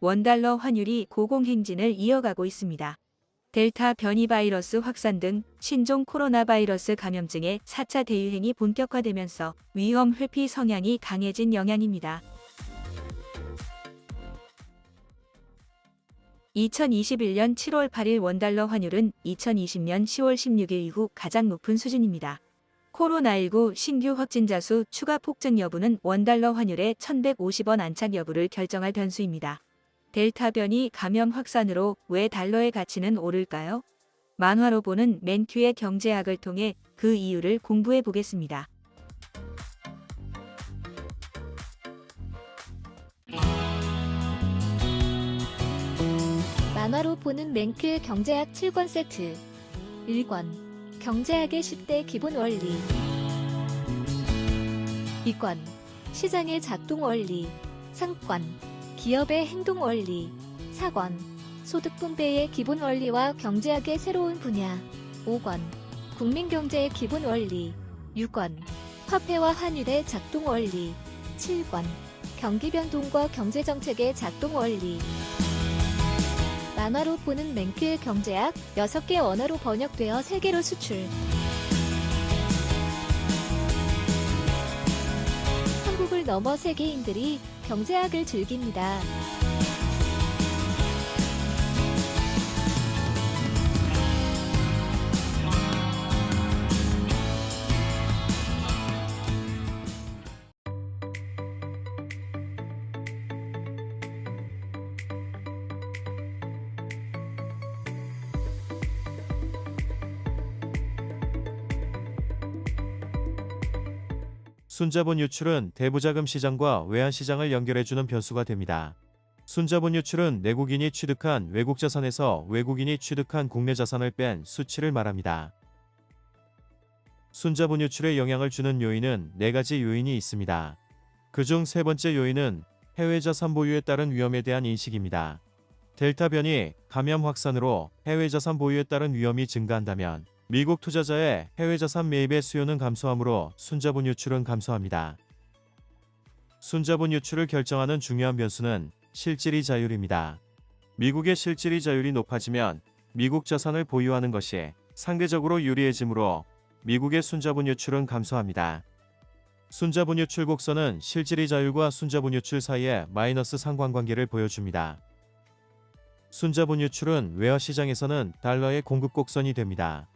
원달러 환율이 고공행진을 이어가고 있습니다. 델타 변이 바이러스 확산 등 신종 코로나 바이러스 감염증의 4차 대유행이 본격화되면서 위험 회피 성향이 강해진 영향입니다. 2021년 7월 8일 원달러 환율은 2020년 10월 16일 이후 가장 높은 수준입니다. 코로나19 신규 확진자 수 추가 폭증 여부는 원달러 환율의 1,150원 안착 여부를 결정할 변수입니다. 델타 변이 감염 확산으로 왜 달러의 가치는 오를까요? 만화로 보는 맨큐의 경제학을 통해 그 이유를 공부해 보겠습니다. 만화로 보는 맨큐의 경제학 7권 세트 1권 경제학의 10대 기본 원리 2권 시장의 작동 원리 3권 기업의 행동 원리 4권 소득 분배의 기본 원리와 경제학의 새로운 분야 5권 국민경제의 기본 원리 6권 화폐와 환율의 작동 원리 7권 경기 변동과 경제정책의 작동 원리 만화로 보는 맨큐의 경제학 6개 언어로 번역되어 세계로 수출. 한국을 넘어 세계인들이 경제학을 즐깁니다. 순자본 유출은 대부자금 시장과 외환 시장을 연결해주는 변수가 됩니다. 순자본 유출은 내국인이 취득한 외국 자산에서 외국인이 취득한 국내 자산을 뺀 수치를 말합니다. 순자본 유출에 영향을 주는 요인은 4가지 요인이 있습니다. 그중 세 번째 요인은 해외 자산 보유에 따른 위험에 대한 인식입니다. 델타 변이 감염 확산으로 해외 자산 보유에 따른 위험이 증가한다면 미국 투자자의 해외 자산 매입의 수요는 감소하므로 순자본 유출은 감소합니다. 순자본 유출을 결정하는 중요한 변수는 실질이 자율입니다. 미국의 실질이 자율이 높아지면 미국 자산을 보유하는 것이 상대적으로 유리해지므로 미국의 순자본 유출은 감소합니다. 순자본 유출 곡선은 실질이 자율과 순자본 유출 사이의 마이너스 상관관계를 보여줍니다. 순자본 유출은 외화 시장에서는 달러의 공급 곡선이 됩니다.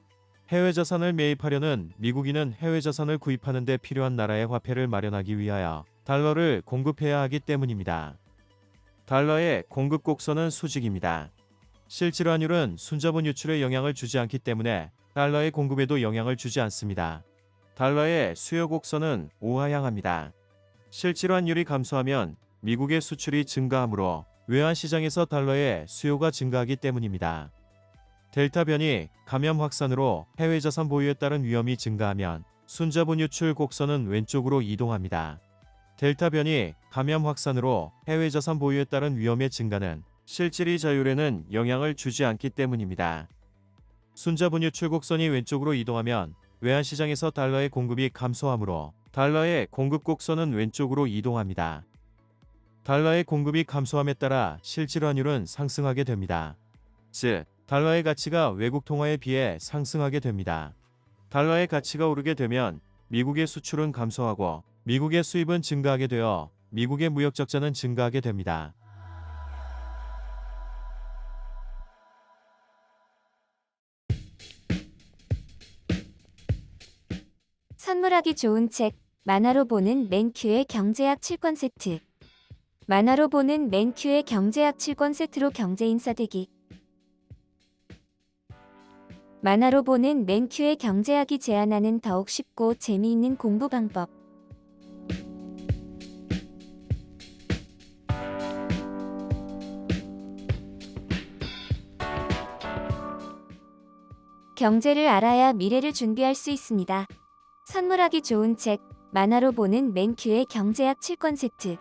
해외 자산을 매입하려는 미국인은 해외 자산을 구입하는 데 필요한 나라의 화폐를 마련하기 위하여 달러를 공급해야 하기 때문입니다. 달러의 공급 곡선은 수직입니다. 실질 환율은 순자본 유출에 영향을 주지 않기 때문에 달러의 공급에도 영향을 주지 않습니다. 달러의 수요 곡선은 우하향합니다. 실질 환율이 감소하면 미국의 수출이 증가하므로 외환 시장에서 달러의 수요가 증가하기 때문입니다. 델타 변이 감염 확산으로 해외 자산 보유에 따른 위험이 증가하면 순자본 유출 곡선은 왼쪽으로 이동합니다. 델타 변이 감염 확산으로 해외 자산 보유에 따른 위험의 증가는 실질이 자율에는 영향을 주지 않기 때문입니다. 순자본 유출 곡선이 왼쪽으로 이동하면 외환 시장에서 달러의 공급이 감소하므로 달러의 공급 곡선은 왼쪽으로 이동합니다. 달러의 공급이 감소함에 따라 실질 환율은 상승하게 됩니다. 즉, 달러의 가치가 외국 통화에 비해 상승하게 됩니다. 달러의 가치가 오르게 되면 미국의 수출은 감소하고 미국의 수입은 증가하게 되어 미국의 무역 적자는 증가하게 됩니다. 선물하기 좋은 책 만화로 보는 맨큐의 경제학 7권 세트 만화로 보는 맨큐의 경제학 7권 세트로 경제인싸 되기 만화로 보는 맨큐의 경제학이 제안하는 더욱 쉽고 재미있는 공부 방법. 경제를 알아야 미래를 준비할 수 있습니다. 선물하기 좋은 책, 만화로 보는 맨큐의 경제학 7권 세트.